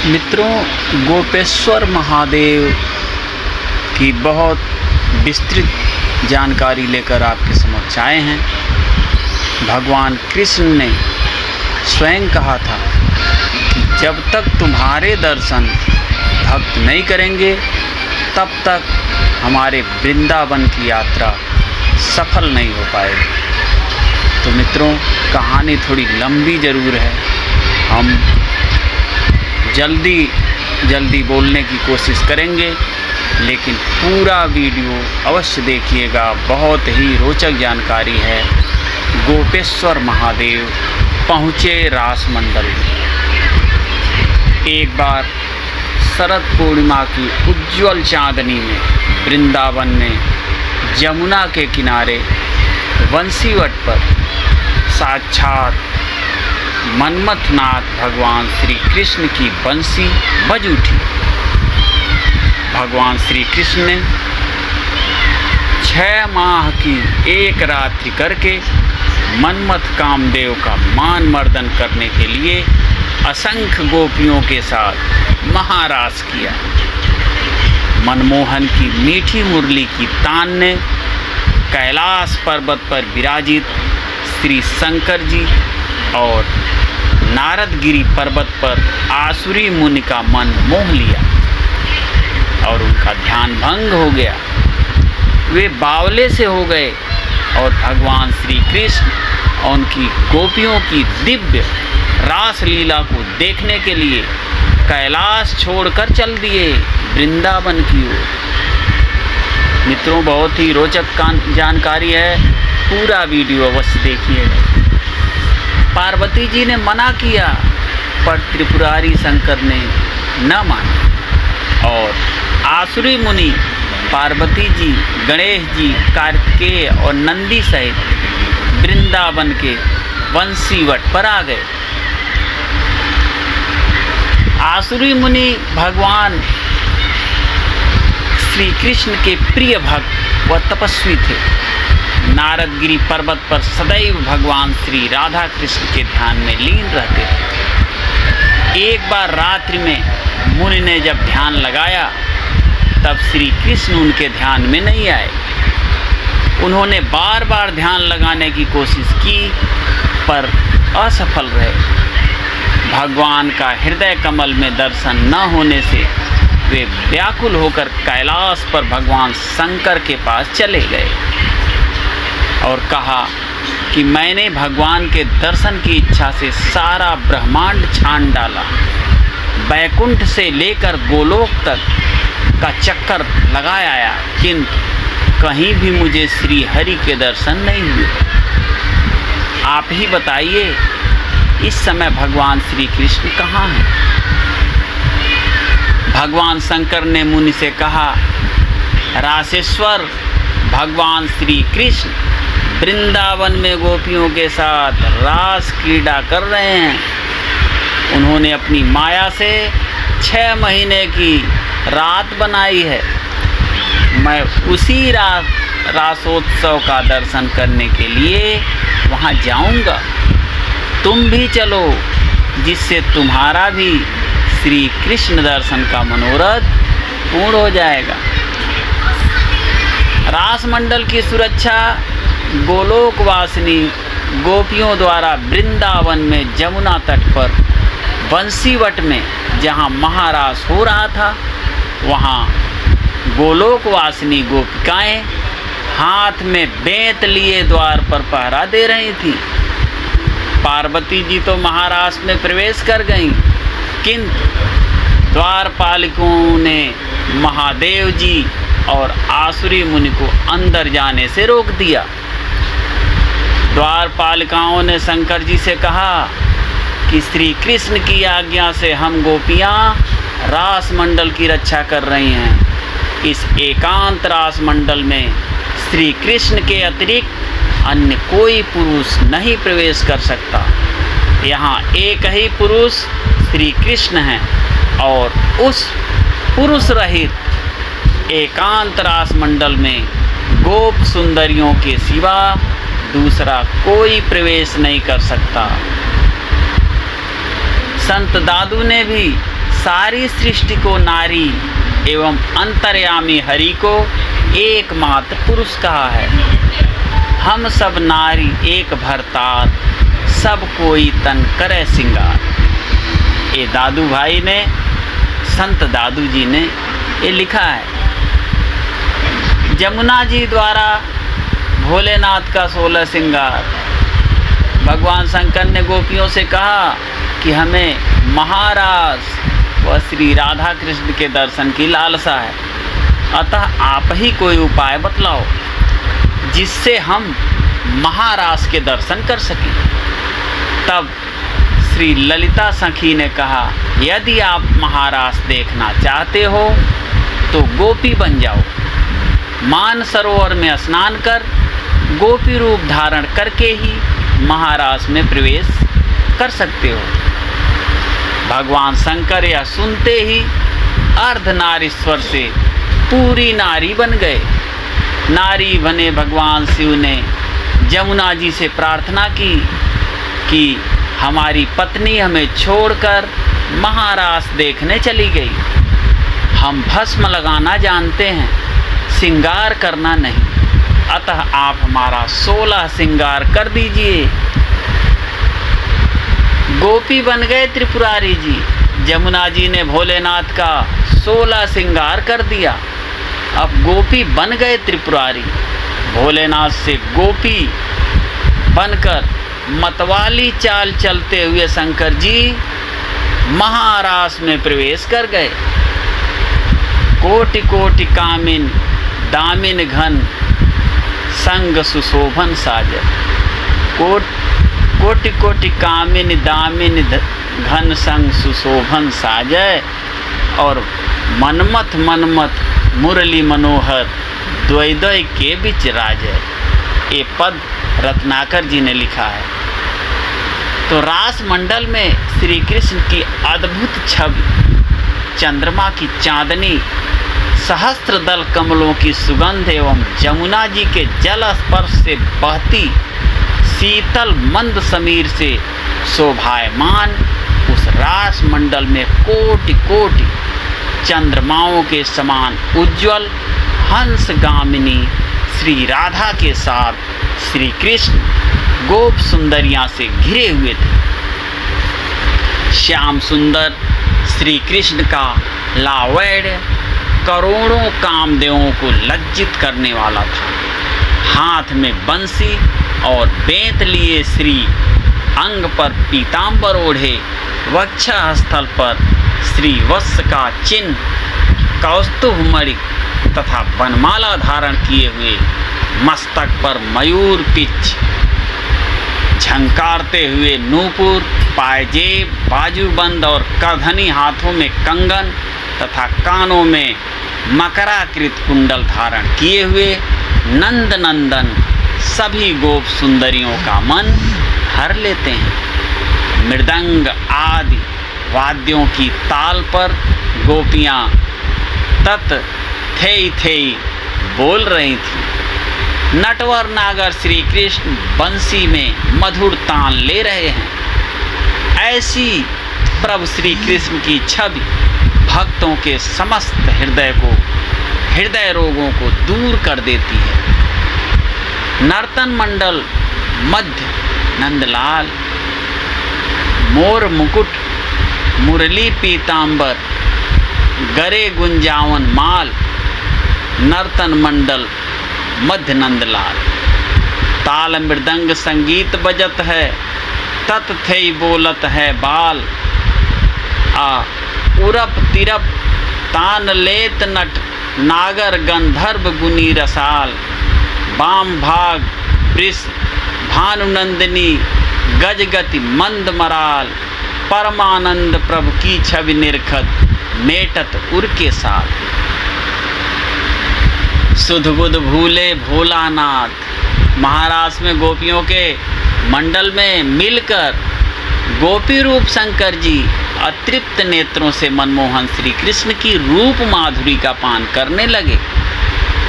मित्रों, गोपेश्वर महादेव की बहुत विस्तृत जानकारी लेकर आपके समक्ष आए हैं। भगवान कृष्ण ने स्वयं कहा था कि जब तक तुम्हारे दर्शन भक्त नहीं करेंगे तब तक हमारे वृंदावन की यात्रा सफल नहीं हो पाएगी। तो मित्रों, कहानी थोड़ी लंबी ज़रूर है। हम जल्दी बोलने की कोशिश करेंगे, लेकिन पूरा वीडियो अवश्य देखिएगा। बहुत ही रोचक जानकारी है। गोपेश्वर महादेव पहुँचे रासमंडल में। एक बार शरद पूर्णिमा की उज्ज्वल चांदनी में वृंदावन में यमुना के किनारे बंसीवट पर साक्षात मन्मथनाथ भगवान श्री कृष्ण की बंसी बज उठी। भगवान श्री कृष्ण ने 6 माह की एक रात्रि करके मन्मथ कामदेव का मान मर्दन करने के लिए असंख्य गोपियों के साथ महारास किया। मनमोहन की मीठी मुरली की तान ने कैलाश पर्वत पर विराजित श्री शंकर जी और नारदगिरी पर्वत पर आसुरी मुनि का मन मोह लिया और उनका ध्यान भंग हो गया। वे बावले से हो गए और भगवान श्री कृष्ण और उनकी गोपियों की दिव्य रास लीला को देखने के लिए कैलाश छोड़कर चल दिए वृंदावन की ओर। मित्रों, बहुत ही रोचक जानकारी है। पूरा वीडियो अवश्य देखिएगा। पार्वती जी ने मना किया, पर त्रिपुरारी शंकर ने न माना और आसुरी मुनि पार्वती जी, गणेश जी, कार्तिकेय और नंदी सहित वृंदावन के बंसीवट पर आ गए। आसुरी मुनि भगवान श्री कृष्ण के प्रिय भक्त व तपस्वी थे। नारदगिरी पर्वत पर सदैव भगवान श्री राधा कृष्ण के ध्यान में लीन रहते थे। एक बार रात्रि में मुनि ने जब ध्यान लगाया तब श्री कृष्ण उनके ध्यान में नहीं आए। उन्होंने बार बार ध्यान लगाने की कोशिश की पर असफल रहे। भगवान का हृदय कमल में दर्शन न होने से वे व्याकुल होकर कैलाश पर भगवान शंकर के पास चले गए और कहा कि मैंने भगवान के दर्शन की इच्छा से सारा ब्रह्मांड छान डाला। बैकुंठ से लेकर गोलोक तक का चक्कर लगाया आया, किंतु कहीं भी मुझे श्री हरि के दर्शन नहीं हुए। आप ही बताइए, इस समय भगवान श्री कृष्ण कहाँ हैं? भगवान शंकर ने मुनि से कहा, रासेश्वर, भगवान श्री कृष्ण वृंदावन में गोपियों के साथ रास क्रीड़ा कर रहे हैं। उन्होंने अपनी माया से 6 महीने की रात बनाई है। मैं उसी रासोत्सव का दर्शन करने के लिए वहां जाऊंगा। तुम भी चलो, जिससे तुम्हारा भी श्री कृष्ण दर्शन का मनोरथ पूर्ण हो जाएगा। रासमंडल की सुरक्षा गोलोकवासिनी गोपियों द्वारा वृंदावन में यमुना तट पर बंसीवट में जहां महारास हो रहा था, वहां गोलोकवासिनी गोपिकाएं हाथ में बेंत लिए द्वार पर पहरा दे रही थीं। पार्वती जी तो महारास में प्रवेश कर गईं, किंतु द्वारपालिकों ने महादेव जी और आसुरी मुनि को अंदर जाने से रोक दिया। द्वारपालिकाओं ने शंकर जी से कहा कि श्री कृष्ण की आज्ञा से हम गोपियां रास मंडल की रक्षा कर रही हैं। इस एकांत रास मंडल में श्री कृष्ण के अतिरिक्त अन्य कोई पुरुष नहीं प्रवेश कर सकता। यहाँ एक ही पुरुष श्री कृष्ण हैं और उस पुरुष रहित एकांत रास मंडल में गोप सुंदरियों के सिवा दूसरा कोई प्रवेश नहीं कर सकता। संत दादू ने भी सारी सृष्टि को नारी एवं अंतर्यामी हरि को एकमात्र पुरुष कहा है। हम सब नारी एक भरतार, सब कोई तन करे सिंगार। ये दादू भाई ने, संत दादू जी ने ये लिखा है। जमुना जी द्वारा भोलेनाथ का 16 श्रृंगार। भगवान शंकर ने गोपियों से कहा कि हमें महारास व श्री राधा कृष्ण के दर्शन की लालसा है, अतः आप ही कोई उपाय बतलाओ जिससे हम महारास के दर्शन कर सकें। तब श्री ललिता सखी ने कहा, यदि आप महारास देखना चाहते हो तो गोपी बन जाओ। मान सरोवर में स्नान कर गोपी रूप धारण करके ही महारास में प्रवेश कर सकते हो। भगवान शंकर यह सुनते ही अर्धनारीश्वर से पूरी नारी बन गए। नारी बने भगवान शिव ने जमुना जी से प्रार्थना की कि हमारी पत्नी हमें छोड़कर महारास देखने चली गई। हम भस्म लगाना जानते हैं, श्रृंगार करना नहीं, अतः आप हमारा 16 श्रृंगार कर दीजिए। गोपी बन गए त्रिपुरारी जी। जमुना जी ने भोलेनाथ का 16 श्रृंगार कर दिया। अब गोपी बन गए त्रिपुरारी। भोलेनाथ से गोपी बनकर मतवाली चाल चलते हुए शंकर जी महारास में प्रवेश कर गए। कोटि कोटि कामिन दामिन घन संग सुशोभन साजय। कोटि कोटि कामिन दामिन घन संग सुशोभन साजय। और मनमथ मनमथ मुरली मनोहर द्वैद्वय के बीच राजय। ये पद रत्नाकर जी ने लिखा है। तो रास मंडल में श्री कृष्ण की अद्भुत छवि, चंद्रमा की चांदनी, सहस्त्र दल कमलों की सुगंध एवं जमुना जी के जल स्पर्श से बहती शीतल मंद समीर से शोभायमान उस रास मंडल में कोटि कोटि चंद्रमाओं के समान उज्ज्वल हंस गामिनी श्री राधा के साथ श्री कृष्ण गोप सुंदरियां से घिरे हुए थे। श्याम सुंदर श्री कृष्ण का लावण्य करोड़ों कामदेवों को लज्जित करने वाला था। हाथ में बंसी और बेंत लिए श्री अंग पर पीतांबर ओढ़े, वक्षस्थल पर श्री वत्स का चिन्ह, कौस्तुभमणि तथा वनमाला धारण किए हुए, मस्तक पर मयूर पिच झंकारते हुए नूपुर, पायजेब, बाजूबंद और करधनी, हाथों में कंगन तथा कानों में मकराकृत कुंडल धारण किए हुए नंद नंदन सभी गोप सुंदरियों का मन हर लेते हैं। मृदंग आदि वाद्यों की ताल पर गोपियाँ तत थेई थेई बोल रही थी। नटवर नागर श्री कृष्ण बंसी में मधुर तान ले रहे हैं। ऐसी प्रभु श्री कृष्ण की छवि भक्तों के समस्त हृदय रोगों को दूर कर देती है। नर्तन मंडल मध्य नंदलाल, मोर मुकुट, मुरली पीतांबर, गरे गुंजावन माल, नर्तन मंडल मध्य नंदलाल। ताल मृदंग संगीत बजत है, तत थई बोलत है बाल। उरप तिरप तान लेत नट, नागर गंधर्व गुनी रसाल। बाम भाग वृष भानुनंदिनी, गजगति मंद मराल। परमानंद प्रभु की छवि निरखत, मेटत उर के साथ। सुध बुध भूले भोलानाथ। महारास में गोपियों के मंडल में मिलकर गोपी रूप शंकर जी अतृप्त नेत्रों से मनमोहन श्री कृष्ण की रूप माधुरी का पान करने लगे।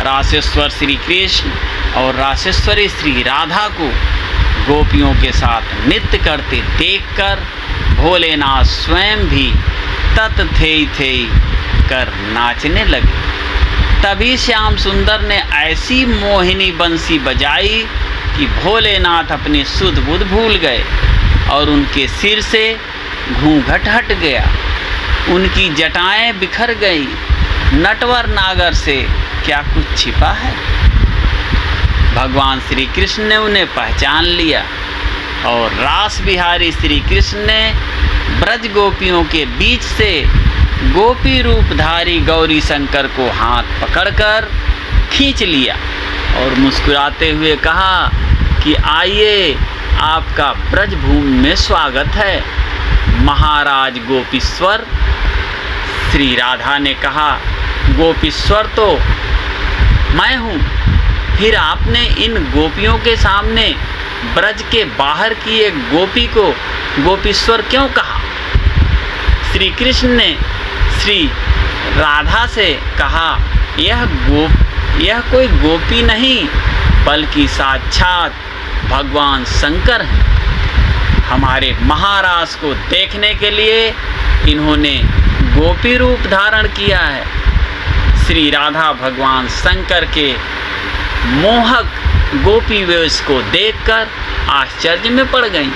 रासेश्वर श्री कृष्ण और रासेश्वरी श्री राधा को गोपियों के साथ नृत्य करते देखकर भोलेनाथ स्वयं भी तत थे कर नाचने लगे। तभी श्याम सुंदर ने ऐसी मोहिनी बंसी बजाई कि भोलेनाथ अपने सुध बुध भूल गए और उनके सिर से घूंघट हट गया, उनकी जटाएं बिखर गई। नटवर नागर से क्या कुछ छिपा है? भगवान श्री कृष्ण ने उन्हें पहचान लिया और रास बिहारी श्री कृष्ण ने ब्रज गोपियों के बीच से गोपी रूपधारी गौरी शंकर को हाथ पकड़कर खींच लिया और मुस्कुराते हुए कहा कि आइए, आपका ब्रज भूमि में स्वागत है महाराज गोपीश्वर। श्री राधा ने कहा, गोपीश्वर तो मैं हूँ, फिर आपने इन गोपियों के सामने ब्रज के बाहर की एक गोपी को गोपीश्वर क्यों कहा? श्री कृष्ण ने श्री राधा से कहा, यह कोई गोपी नहीं बल्कि साक्षात भगवान शंकर हैं। हमारे महाराज को देखने के लिए इन्होंने गोपी रूप धारण किया है। श्री राधा भगवान शंकर के मोहक गोपी वेश को देखकर आश्चर्य में पड़ गईं।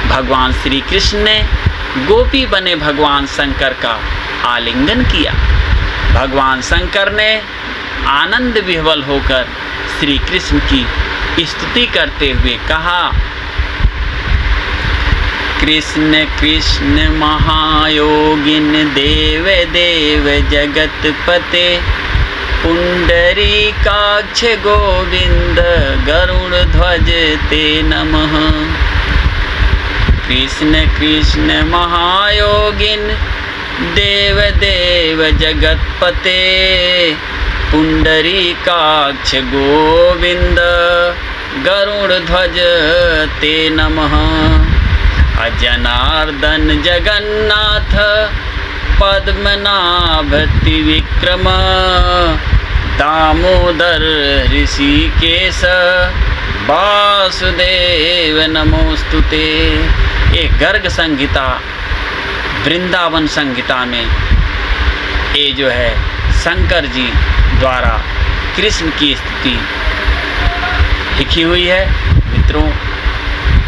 भगवान श्री कृष्ण ने गोपी बने भगवान शंकर का आलिंगन किया। भगवान शंकर ने आनंद विह्वल होकर श्री कृष्ण की स्तुति करते हुए कहा, कृष्ण कृष्ण महायोगिन देव देव जगतपते पुंडरीकाक्ष गोविंद गरुड़ ध्वज ते नमः। कृष्ण कृष्ण महायोगिन देव देव जगतपते पुंडरीकाक्ष गोविंद गरुड़ ध्वज ते नमः। जनार्दन जगन्नाथ पद्मनाभ त्रिविक्रम दामोदर ऋषिकेश वासुदेव नमोस्तुते। एक गर्ग संहिता वृंदावन संहिता में ये जो है शंकर जी द्वारा कृष्ण की स्तुति लिखी हुई है। मित्रों,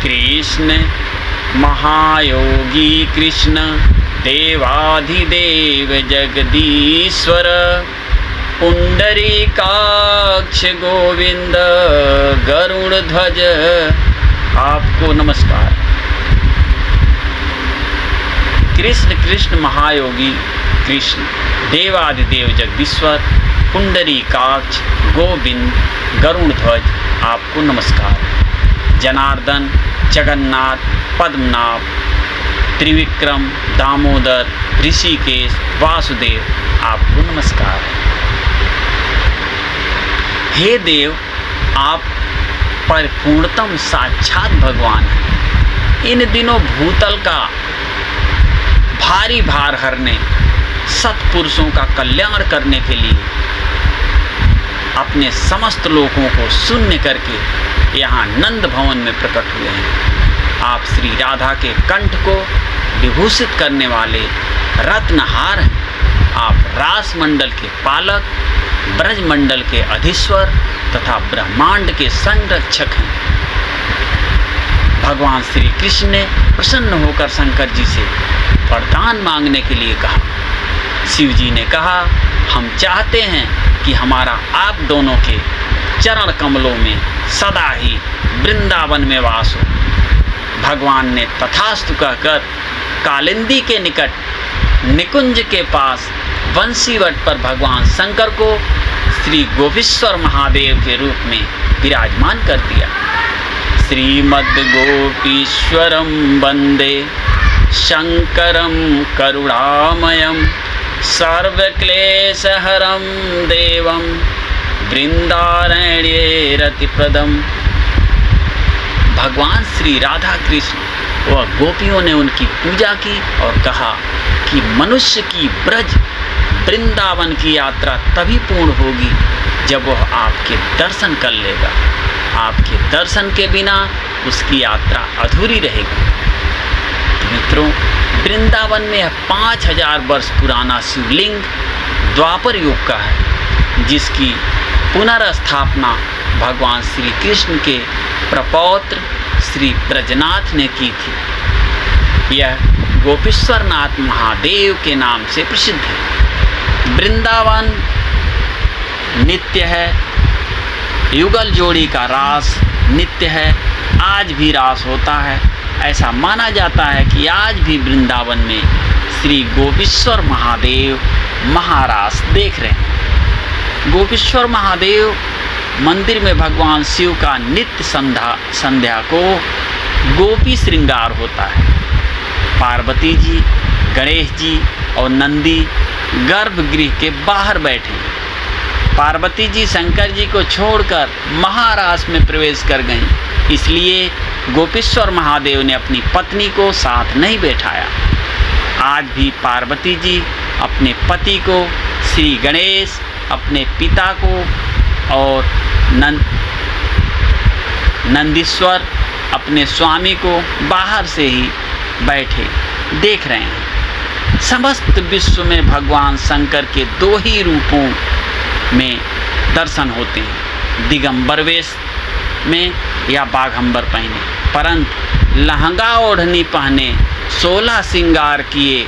कृष्ण महायोगी कृष्ण देवाधिदेव जगदीश्वर पुंडरीकाक्ष गोविंद गरुड़ ध्वज, आपको नमस्कार। कृष्ण कृष्ण महायोगी कृष्ण देवाधिदेव जगदीश्वर पुंडरीकाक्ष गोविंद गरुड़ ध्वज, आपको नमस्कार। जनार्दन जगन्नाथ पद्मनाभ त्रिविक्रम दामोदर ऋषिकेश वासुदेव, आपको नमस्कार। हे देव, आप परिपूर्णतम साक्षात भगवान हैं। इन दिनों भूतल का भारी भार हरने, सत्पुरुषों का कल्याण करने के लिए अपने समस्त लोगों को शून्य करके यहाँ नंद भवन में प्रकट हुए हैं। आप श्री राधा के कंठ को विभूषित करने वाले रत्नहार हैं। आप रास मंडल के पालक, ब्रज मंडल के अधीश्वर तथा ब्रह्मांड के संरक्षक हैं। भगवान श्री कृष्ण ने प्रसन्न होकर शंकर जी से वरदान मांगने के लिए कहा। शिव जी ने कहा, हम चाहते हैं कि हमारा आप दोनों के चरण कमलों में सदा ही वृंदावन में वास हो। भगवान ने तथास्तु कहकर कालिंदी के निकट निकुंज के पास वंशीवट पर भगवान शंकर को श्री गोपीश्वर महादेव के रूप में विराजमान कर दिया। श्रीमद् गोपीश्वरम वंदे शंकरम करुणामयम सर्वक्लेशहरम देवम वृंदारण्ये रतिप्रदम। भगवान श्री राधा कृष्ण व गोपियों ने उनकी पूजा की और कहा कि मनुष्य की ब्रज वृंदावन की यात्रा तभी पूर्ण होगी जब वह आपके दर्शन कर लेगा। आपके दर्शन के बिना उसकी यात्रा अधूरी रहेगी। मित्रों, वृंदावन में यह 5000 वर्ष पुराना शिवलिंग द्वापर युग का है, जिसकी पुनर्स्थापना भगवान श्री कृष्ण के प्रपौत्र श्री ब्रजनाथ ने की थी। यह गोपेश्वरनाथ महादेव के नाम से प्रसिद्ध है। वृंदावन नित्य है, युगल जोड़ी का रास नित्य है, आज भी रास होता है। ऐसा माना जाता है कि आज भी वृंदावन में श्री गोपेश्वर महादेव महारास देख रहे हैं। गोपेश्वर महादेव मंदिर में भगवान शिव का नित्य संध्या को गोपी श्रृंगार होता है। पार्वती जी, गणेश जी और नंदी गर्भगृह के बाहर बैठे हैं। पार्वती जी शंकर जी को छोड़कर महारास में प्रवेश कर गईं, इसलिए गोपेश्वर महादेव ने अपनी पत्नी को साथ नहीं बैठाया। आज भी पार्वती जी अपने पति को, श्री गणेश अपने पिता को और नंदीश्वर अपने स्वामी को बाहर से ही बैठे देख रहे हैं। समस्त विश्व में भगवान शंकर के 2 ही रूपों में दर्शन होते हैं, दिगंबर वेश में या बाघंबर पहने, परंतु लहंगा ओढ़नी पहने 16 श्रृंगार किए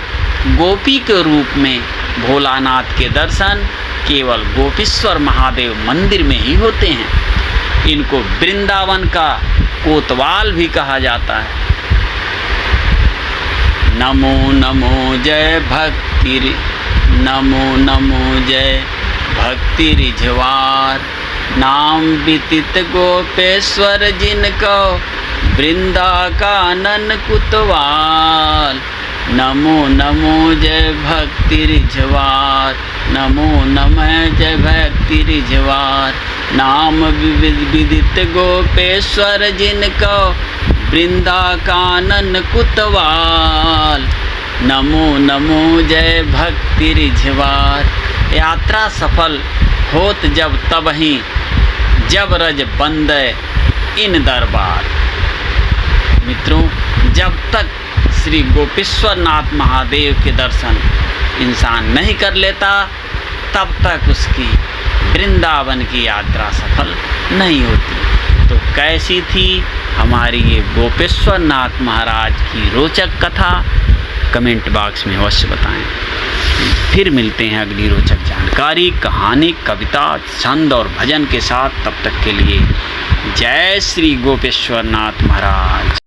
गोपी के रूप में भोलानाथ के दर्शन केवल गोपेश्वर महादेव मंदिर में ही होते हैं। इनको वृंदावन का कोतवाल भी कहा जाता है। नमो नमो जय भक्ति, नमो नमो जय भक्ति रिझवार, नाम विदित गोपेश्वर जिनको वृंदा कानन कुतवाल। नमो नमो जय भक्ति रिझवार, नमो नमः जय भक्ति रिझवार, नाम विदित गोपेश्वर जिनको वृंदा कानन कुतवाल। नमो नमो जय भक्ति रिझवार। यात्रा सफल होत जब तबहि, जब रज बंद इन दरबार। मित्रों, जब तक श्री गोपेश्वरनाथ महादेव के दर्शन इंसान नहीं कर लेता, तब तक उसकी वृंदावन की यात्रा सफल नहीं होती। तो कैसी थी हमारी ये गोपेश्वरनाथ महाराज की रोचक कथा? कमेंट बॉक्स में अवश्य बताएं। फिर मिलते हैं अगली रोचक जानकारी, कहानी, कविता, छंद और भजन के साथ। तब तक के लिए जय श्री गोपेश्वरनाथ महाराज।